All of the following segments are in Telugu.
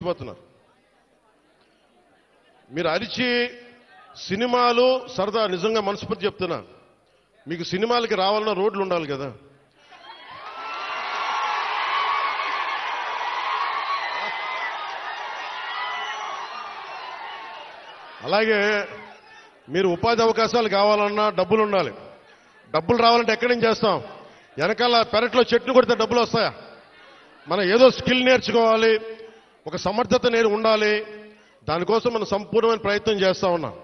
మర్చిపోతున్నారు. మీరు అరిచి సినిమాలు సరదా, నిజంగా మనస్ఫూర్తి చెప్తున్నా, మీకు సినిమాలకి రావాలన్న రోడ్లు ఉండాలి కదా. అలాగే మీరు ఉపాధి అవకాశాలు కావాలన్నా డబ్బులు ఉండాలి. డబ్బులు రావాలంటే ఎక్కడి నుంచి చేస్తాం? వెనకాల పెరట్లో చెట్లు కొడితే డబ్బులు వస్తాయా? మనం ఏదో స్కిల్ నేర్చుకోవాలి, ఒక సమర్థత ఉండాలి. దానికోసం మనం సంపూర్ణమైన ప్రయత్నం చేస్తా ఉన్నాం.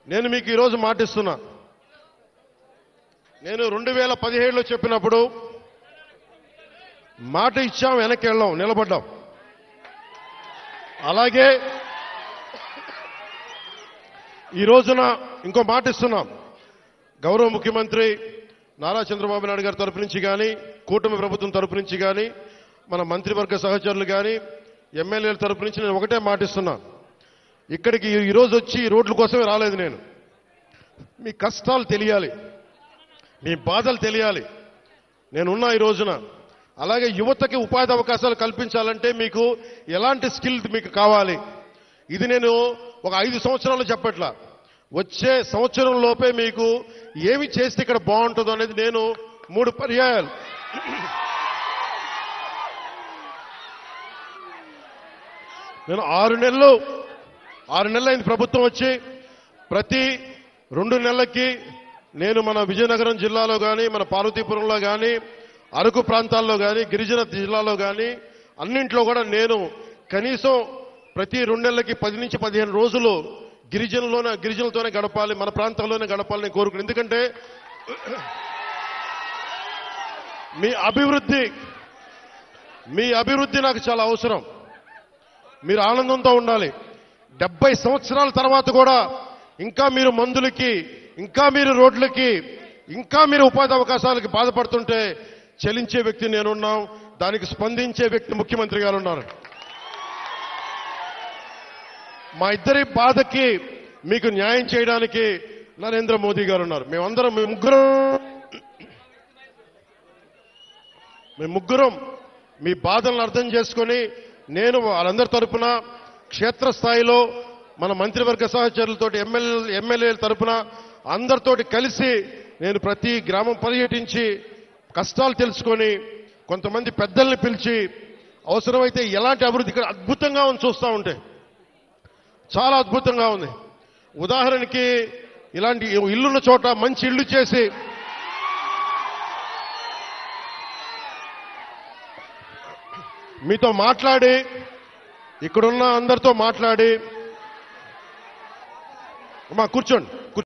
నేను మీకు ఈరోజు మాటిస్తున్నా, నేను 2017లో చెప్పినప్పుడు మాట ఇచ్చాం, వెనక్కి వెళ్ళాం, నిలబడ్డాం. అలాగే ఈ రోజున ఇంకో మాట ఇస్తున్నాం. గౌరవ ముఖ్యమంత్రి నారా చంద్రబాబు నాయుడు గారి తరపు నుంచి కానీ, కూటమి ప్రభుత్వం తరపు నుంచి కానీ, మన మంత్రివర్గ సహచరులు కానీ, ఎమ్మెల్యేల తరపు నుంచి నేను ఒకటే మాటిస్తున్నా. ఇక్కడికి ఈరోజు వచ్చి రోడ్ల కోసమే రాలేదు నేను. మీ కష్టాలు తెలియాలి, మీ బాధలు తెలియాలి. నేనున్నా ఈ రోజున. అలాగే యువతకి ఉపాధి అవకాశాలు కల్పించాలంటే మీకు ఎలాంటి స్కిల్ మీకు కావాలి, ఇది నేను ఒక 5 సంవత్సరాలు చెప్పట్లా. వచ్చే సంవత్సరం లోపే మీకు ఏమి చేస్తే ఇక్కడ బాగుంటుందో అనేది నేను 3 పర్యాయాలు నేను 6 నెలలు అయింది ప్రభుత్వం వచ్చి. ప్రతి 2 నెలలకి నేను మన విజయనగరం జిల్లాలో కానీ, మన పార్వతీపురంలో కానీ, అరకు ప్రాంతాల్లో కానీ, గిరిజన జిల్లాలో కానీ అన్నింట్లో కూడా నేను కనీసం ప్రతి 2 నెలలకి 10 నుంచి 15 రోజులు గిరిజనులతోనే గడపాలి, మన ప్రాంతాల్లోనే గడపాలని కోరుకున్నాను. ఎందుకంటే మీ అభివృద్ధి నాకు చాలా అవసరం. మీరు ఆనందంతో ఉండాలి. 70 సంవత్సరాల తర్వాత కూడా ఇంకా మీరు మందులకి, ఇంకా మీరు రోడ్లకి, ఇంకా మీరు ఉపాధి అవకాశాలకి బాధపడుతుంటే చలించే వ్యక్తి నేనున్నాం, దానికి స్పందించే వ్యక్తి ముఖ్యమంత్రి గారు ఉన్నారు. మా ఇద్దరి బాధకి మీకు న్యాయం చేయడానికి నరేంద్ర మోదీ గారు ఉన్నారు. మేమందరం మేము ముగ్గురం మీ బాధలను అర్థం చేసుకొని, నేను వాళ్ళందరి తరపున క్షేత్రస్థాయిలో మన మంత్రివర్గ సహచరులతోటి, ఎమ్మెల్యేల తరపున అందరితోటి కలిసి నేను ప్రతి గ్రామం పర్యటించి కష్టాలు తెలుసుకొని, కొంతమంది పెద్దల్ని పిలిచి అవసరమైతే ఎలాంటి అభివృద్ధి ఇక్కడ అద్భుతంగా ఉంది. చూస్తూ ఉంటే చాలా అద్భుతంగా ఉంది. ఉదాహరణకి ఇలాంటి ఇల్లున్న చోట మంచి ఇల్లు చేసి, మీతో మాట్లాడి, ఇక్కడున్న అందరితో మాట్లాడి, కూర్చోండి.